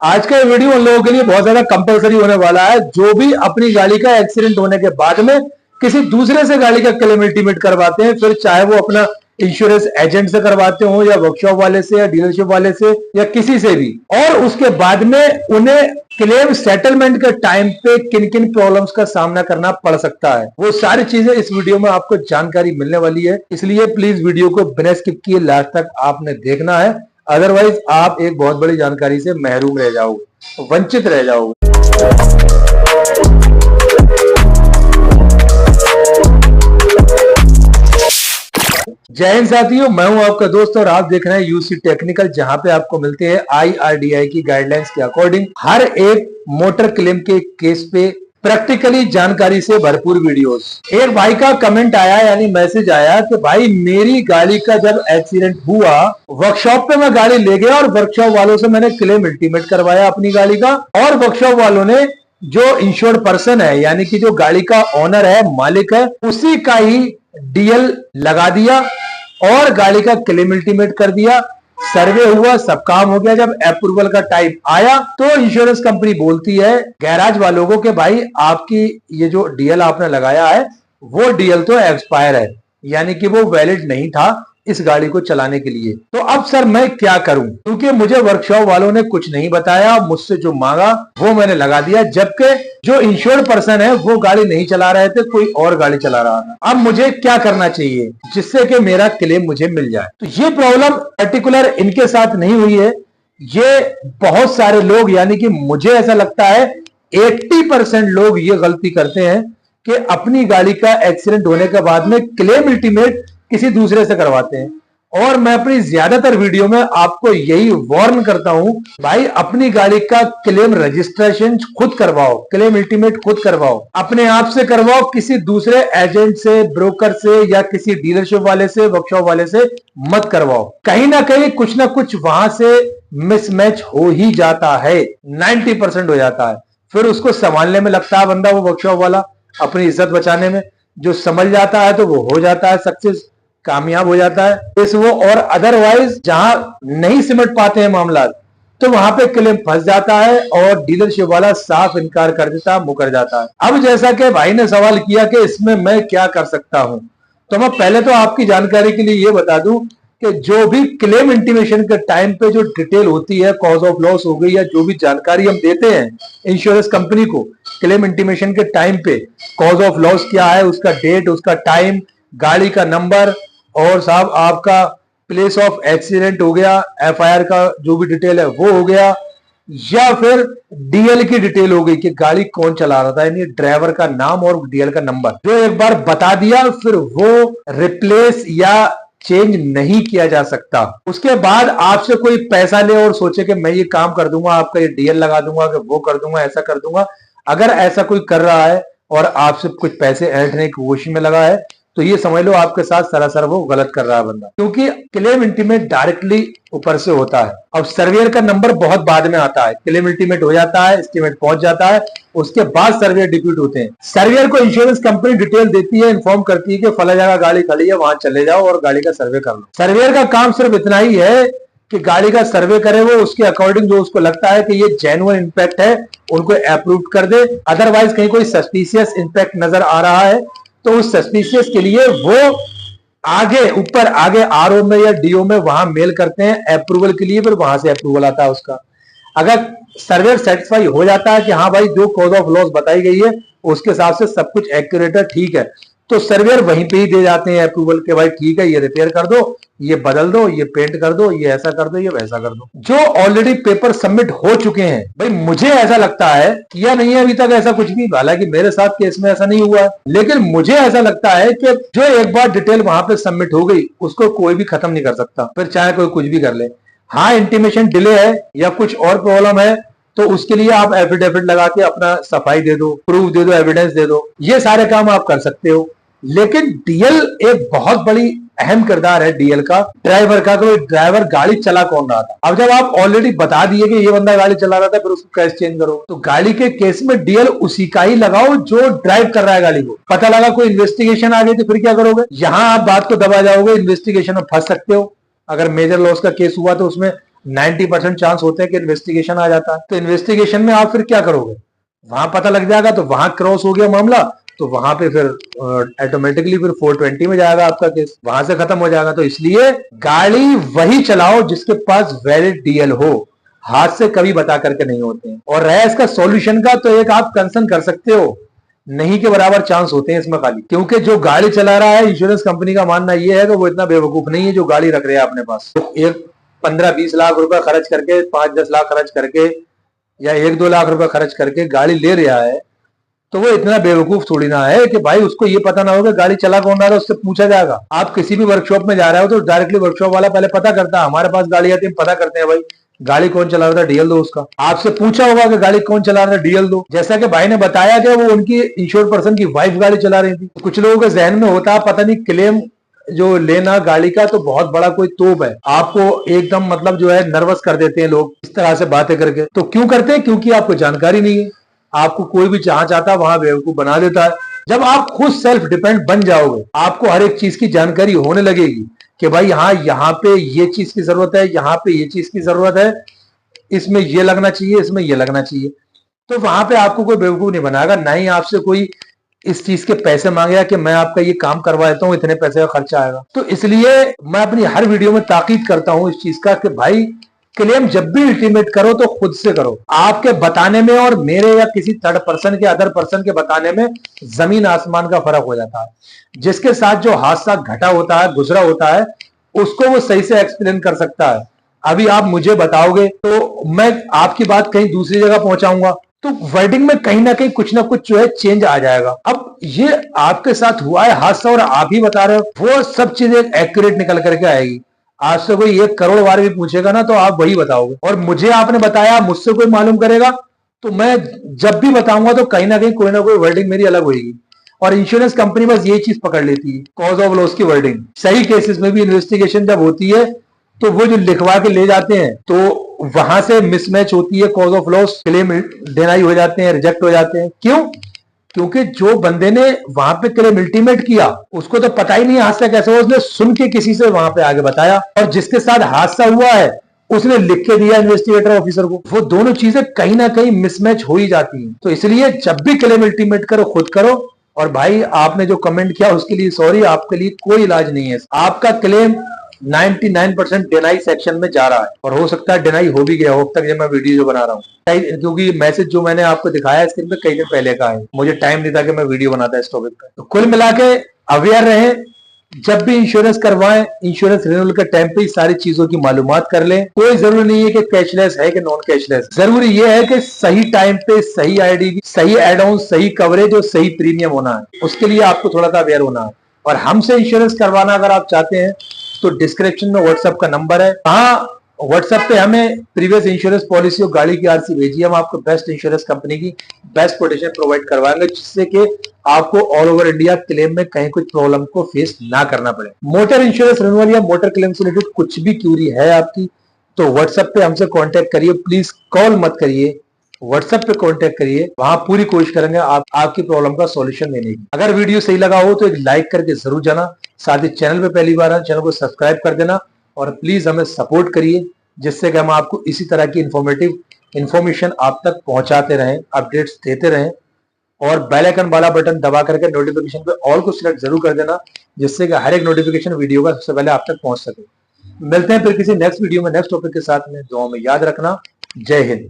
आज का वीडियो उन लोगों के लिए बहुत ज्यादा कंपलसरी होने वाला है जो भी अपनी गाड़ी का एक्सीडेंट होने के बाद में किसी दूसरे से गाड़ी का क्लेम अल्टीमेट करवाते हैं, फिर चाहे वो अपना इंश्योरेंस एजेंट से करवाते हो या वर्कशॉप वाले से या डीलरशिप वाले से या किसी से भी, और उसके बाद में उन्हें क्लेम सेटलमेंट के टाइम पे किन किन प्रॉब्लम्स का सामना करना पड़ सकता है, वो सारी चीजें इस वीडियो में आपको जानकारी मिलने वाली है। इसलिए प्लीज वीडियो को बिना स्किप किए लास्ट तक आपने देखना है, अदरवाइज आप एक बहुत बड़ी जानकारी से महरूम रह जाओगे, वंचित रह जाओगे। जय हिंद साथियों, मैं हूं आपका दोस्त और आप देख रहे हैं यूसी टेक्निकल, जहां पे आपको मिलते हैं IRDAI की गाइडलाइंस के अकॉर्डिंग हर एक मोटर क्लेम के केस पे प्रैक्टिकली जानकारी से भरपूर वीडियोस। एक भाई का कमेंट आया यानी मैसेज आया कि भाई मेरी गाड़ी का जब एक्सीडेंट हुआ, वर्कशॉप पे मैं गाड़ी ले गया और वर्कशॉप वालों से मैंने क्लेम अल्टीमेट करवाया अपनी गाड़ी का, और वर्कशॉप वालों ने जो इंश्योर्ड पर्सन है यानी कि जो गाड़ी का ओनर है, मालिक है, उसी का ही DL लगा दिया और गाड़ी का क्लेम अल्टीमेट कर दिया। सर्वे हुआ, सब काम हो गया। जब अप्रूवल का टाइम आया तो इंश्योरेंस कंपनी बोलती है गैराज वालों को कि भाई आपकी ये जो DL आपने लगाया है वो DL तो एक्सपायर है, यानी कि वो वैलिड नहीं था इस गाड़ी को चलाने के लिए। तो अब सर मैं क्या करूं, क्योंकि मुझे वर्कशॉप वालों ने कुछ नहीं बताया, मुझसे जो मांगा वो मैंने लगा दिया, जबकि जो इंश्योर्ड पर्सन है वो गाड़ी नहीं चला रहे थे, कोई और गाड़ी चला रहा था। अब मुझे क्या करना चाहिए जिससे कि मेरा क्लेम मुझे मिल जाए? तो ये प्रॉब्लम पर्टिकुलर इनके साथ नहीं हुई है, ये बहुत सारे लोग, यानी कि मुझे ऐसा लगता है 80% लोग ये गलती करते हैं कि अपनी गाड़ी का एक्सीडेंट होने के बाद में क्लेम अल्टीमेट किसी दूसरे से करवाते हैं। और मैं अपनी ज्यादातर वीडियो में आपको यही वार्न करता हूं, भाई अपनी गाड़ी का क्लेम रजिस्ट्रेशन खुद करवाओ, क्लेम अल्टीमेट खुद करवाओ, अपने आप से करवाओ, किसी दूसरे एजेंट से, ब्रोकर से या किसी डीलरशिप वाले से, वर्कशॉप वाले से मत करवाओ। कहीं ना कहीं कुछ ना कुछ वहां से मिसमैच हो ही जाता है, 90% हो जाता है। फिर उसको संभालने में लगता है बंदा, वो वर्कशॉप वाला अपनी इज्जत बचाने में, जो समझ जाता है तो वो हो जाता है सक्सेस, कामयाब हो जाता है इस वो। और अदरवाइज जहां नहीं सिमट पाते हैं मामला, तो वहां पे क्लेम फंस जाता है और डीलरशिप वाला साफ इनकार कर देता, मुकर जाता है। अब जैसा कि भाई ने सवाल किया कि इसमें मैं क्या कर सकता हूं, तो मैं पहले तो आपकी जानकारी के लिए ये बता दूं कि जो भी क्लेम इंटीमेशन के टाइम पे जो डिटेल होती है, कॉज ऑफ लॉस हो गई या जो भी जानकारी हम देते हैं इंश्योरेंस कंपनी को क्लेम इंटीमेशन के टाइम पे, कॉज ऑफ लॉस क्या है, उसका डेट, उसका टाइम, गाड़ी का नंबर, और साहब आपका प्लेस ऑफ एक्सीडेंट हो गया, FIR का जो भी डिटेल है वो हो गया, या फिर DL की डिटेल हो गई कि गाड़ी कौन चला रहा था, यानी ड्राइवर का नाम और DL का नंबर, जो एक बार बता दिया फिर वो रिप्लेस या चेंज नहीं किया जा सकता। उसके बाद आपसे कोई पैसा ले और सोचे कि मैं ये काम कर दूंगा, आपका ये DL लगा दूंगा, कि वो कर दूंगा, ऐसा कर दूंगा, अगर ऐसा कोई कर रहा है और आपसे कुछ पैसे ऐंठने की कोशिश में लगा है, तो ये समझ लो आपके साथ सरासर वो गलत कर रहा है बंदा, क्योंकि क्लेम इंटीमेट डायरेक्टली ऊपर से होता है। अब सर्वेयर का नंबर बहुत बाद में आता है, क्लेम इंटीमेट हो जाता है, एस्टीमेट पहुंच जाता है, उसके बाद सर्वेयर डिप्यूट होते हैं। सर्वेयर को इंश्योरेंस कंपनी डिटेल देती है, इन्फॉर्म करती है कि फला जगह गाड़ी खड़ी है, वहां चले जाओ और गाड़ी का सर्वे कर लो। सर्वेयर का काम सिर्फ इतना ही है कि गाड़ी का सर्वे करे, वो उसके अकॉर्डिंग जो उसको लगता है कि ये जेन्युइन इंपैक्ट है उनको अप्रूव कर दे। अदरवाइज कहीं कोई सस्पिशियस इंपैक्ट नजर आ रहा है तो उस सस्पिशियस के लिए वो आगे ऊपर आगे RO में या DO में वहां मेल करते हैं अप्रूवल के लिए, फिर वहां से अप्रूवल आता है उसका। अगर सर्वेयर सेटिस्फाई हो जाता है कि हाँ भाई जो कॉज ऑफ लॉस बताई गई है उसके हिसाब से सब कुछ एक्यूरेट है, ठीक है, तो सर्वेयर वहीं पे ही दे जाते हैं अप्रूवल के, भाई ठीक है ये रिपेयर कर दो, ये बदल दो, ये पेंट कर दो, ये ऐसा कर दो, ये वैसा कर दो। जो ऑलरेडी पेपर सबमिट हो चुके हैं, भाई मुझे ऐसा लगता है, किया नहीं है अभी तक ऐसा कुछ भी, हालांकि मेरे साथ केस में ऐसा नहीं हुआ है, लेकिन मुझे ऐसा लगता है कि जो एक बार डिटेल वहां पे सबमिट हो गई उसको कोई भी खत्म नहीं कर सकता, फिर चाहे कोई कुछ भी कर ले। हाँ इंटीमेशन डिले है या कुछ और प्रॉब्लम है तो उसके लिए आप एफिडेविट लगा के अपना सफाई दे दो, प्रूफ दे दो, एविडेंस दे दो, ये सारे काम आप कर सकते हो। लेकिन DL एक बहुत बड़ी अहम किरदार है DL का, ड्राइवर का, कोई ड्राइवर गाड़ी चला कौन रहा था। अब जब आप ऑलरेडी बता दिए कि ये बंदा गाड़ी चला रहा था, फिर उसको कैसे चेंज करो, तो गाड़ी के केस में DL उसी का ही लगाओ जो ड्राइव कर रहा है गाड़ी को। पता लगा कोई इन्वेस्टिगेशन आ गई तो फिर क्या करोगे? यहां आप बात को दबा जाओगे, इन्वेस्टिगेशन में फंस सकते हो। अगर मेजर लॉस का केस हुआ तो उसमें 90% चांस होते हैं कि इन्वेस्टिगेशन आ जाता है। तो इन्वेस्टिगेशन में आप फिर क्या करोगे, वहां पता लग जाएगा तो वहां क्रॉस हो गया मामला, तो वहां पे फिर ऑटोमेटिकली फिर 420 में जाएगा आपका केस, वहां से खत्म हो जाएगा। तो इसलिए गाड़ी वही चलाओ जिसके पास वैलिड डीएल हो, हाथ से कभी बता करके नहीं होते हैं। और रहा इसका सॉल्यूशन का, तो एक आप कंसर्न कर सकते हो, नहीं के बराबर चांस होते हैं इसमें खाली, क्योंकि जो गाड़ी चला रहा है इंश्योरेंस कंपनी का मानना यह है कि वो इतना बेवकूफ नहीं है जो गाड़ी रख रहे हैं अपने पास। तो एक 15-20 लाख रुपए खर्च करके, 5-10 लाख खर्च करके या 1-2 लाख रुपए खर्च करके गाड़ी ले रहा है, तो वो इतना बेवकूफ थोड़ी ना है कि भाई उसको ये पता ना हो कि गाड़ी चला कौन रहा है, उससे पूछा जाएगा। आप किसी भी वर्कशॉप में जा रहे हो तो डायरेक्टली वर्कशॉप वाला पहले पता करता है, हमारे पास गाड़ी आती है पता करते हैं भाई गाड़ी कौन चला रहा था, डीएल दो उसका। आपसे पूछा होगा कि गाड़ी कौन चला रहा था, डीएल दो। जैसा कि भाई ने बताया कि वो उनकी इंश्योर्ड पर्सन की वाइफ गाड़ी चला रही थी। कुछ लोगों के जहन में होता है पता नहीं क्लेम जो लेना गाड़ी का तो बहुत बड़ा कोई तोप है, आपको एकदम मतलब जो है नर्वस कर देते हैं लोग इस तरह से बातें करके। तो क्यों करते हैं? क्योंकि आपको जानकारी नहीं है। आपको कोई भी जहां चाहता है वहां बेवकूफ बना देता है। जब आप खुद सेल्फ डिपेंड बन जाओगे, आपको हर एक चीज की जानकारी होने लगेगी कि भाई हाँ यहाँ पे ये चीज की जरूरत है, यहाँ पे ये चीज की जरूरत है, इसमें ये लगना चाहिए, इसमें ये लगना चाहिए, तो वहां पे आपको कोई बेवकूफ नहीं बनाएगा। ना ही आपसे कोई इस चीज के पैसे मांगेगा कि मैं आपका ये काम करवा देता हूँ, इतने पैसे का खर्चा आएगा। तो इसलिए मैं अपनी हर वीडियो में ताकीद करता हूँ इस चीज का कि भाई क्लेम जब भी अल्टीमेट करो तो खुद से करो। आपके बताने में और मेरे या किसी थर्ड पर्सन के, अदर पर्सन के बताने में जमीन आसमान का फर्क हो जाता है। जिसके साथ जो हादसा घटा होता है, गुजरा होता है, उसको वो सही से एक्सप्लेन कर सकता है। अभी आप मुझे बताओगे तो मैं आपकी बात कहीं दूसरी जगह पहुंचाऊंगा, तो वर्डिंग में कहीं ना कहीं कुछ ना कुछ जो है चेंज आ जाएगा। अब ये आपके साथ हुआ है हादसा और आप ही बता रहे हो, वो सब चीजें एक्यूरेट निकल करके आएगी। आज से कोई 1 करोड़ बार भी पूछेगा ना तो आप वही बताओगे, और मुझे आपने बताया, मुझसे कोई मालूम करेगा तो मैं जब भी बताऊंगा तो कहीं ना कहीं कोई ना कोई वर्डिंग मेरी अलग होगी। और इंश्योरेंस कंपनी बस ये चीज पकड़ लेती है, कॉज ऑफ लॉस की वर्डिंग। सही केसेस में भी इन्वेस्टिगेशन जब होती है तो वो जो लिखवा के ले जाते हैं तो वहां से मिसमैच होती है, cause of loss, claim deny हो जाते हैं, रिजेक्ट हो जाते हैं। क्यों? क्योंकि जो बंदे ने वहां पे क्लेम अल्टीमेट किया उसको तो पता ही नहीं हादसा कैसे हुआ, उसने सुन के किसी से वहां पे आगे बताया, और जिसके साथ हादसा हुआ है उसने लिख के दिया इन्वेस्टिगेटर ऑफिसर को। वो दोनों चीजें कहीं ना कहीं मिसमैच हो ही जाती हैं। तो इसलिए जब भी क्लेम अल्टीमेट करो खुद करो। और भाई आपने जो कमेंट किया उसके लिए सॉरी, आपके लिए कोई इलाज नहीं है। आपका क्लेम 99% डिनाई सेक्शन में जा रहा है, और हो सकता है डिनाई हो भी गया हो अब तक जब मैं वीडियो जो बना रहा हूँ, क्योंकि मैसेज जो मैंने आपको दिखाया स्क्रीन पे कई दिन पहले का है, मुझे टाइम नहीं था कि मैं वीडियो बनाता इस टॉपिक पे। तो कुल मिला के अवेयर रहे, जब भी इंश्योरेंस करवाएं, इंश्योरेंस रिन्यूअल के टाइम पे सारी चीजों की मालूमात कर लें। कोई जरूरी नहीं है कि कैशलेस है कि नॉन कैशलेस, जरूरी यह है कि सही टाइम पे सही आईडी, सही एड ऑन, सही कवरेज और सही प्रीमियम होना है। उसके लिए आपको थोड़ा सा अवेयर होना है। और हमसे इंश्योरेंस करवाना अगर आप चाहते हैं तो डिस्क्रिप्शन में व्हाट्सएप का नंबर है, हाँ व्हाट्सएप पे हमें प्रीवियस इंश्योरेंस पॉलिसी और गाड़ी की आरसी भेजिए, हम आपको बेस्ट इंश्योरेंस कंपनी की बेस्ट प्रोटेक्शन प्रोवाइड करवाएंगे, जिससे कि आपको ऑल ओवर इंडिया क्लेम में कहीं कुछ प्रॉब्लम को फेस ना करना पड़े। मोटर इंश्योरेंस रिन्यूअल या मोटर क्लेम से रिलेटेड कुछ भी क्यूरी है आपकी तो व्हाट्सएप पे हमसे कांटेक्ट करिए, प्लीज कॉल मत करिए, व्हाट्सएप पे कांटेक्ट करिए, वहां पूरी कोशिश करेंगे आपकी प्रॉब्लम का सॉल्यूशन देने की। अगर वीडियो सही लगा हो तो एक लाइक करके जरूर जाना, साथ ही चैनल पे पहली बार आए चैनल को सब्सक्राइब कर देना, और प्लीज हमें सपोर्ट करिए जिससे कि हम आपको इसी तरह की इंफॉर्मेशन आप तक पहुंचाते रहें, अपडेट्स देते रहें। और बेल आइकन वाला बटन दबा करके नोटिफिकेशन पे ऑल को सिलेक्ट जरूर कर देना, जिससे कि हर एक नोटिफिकेशन वीडियो का सबसे पहले आप तक पहुंच सके। मिलते हैं फिर किसी नेक्स्ट वीडियो में नेक्स्ट टॉपिक के साथ में। दुआ में याद रखना। जय हिंद।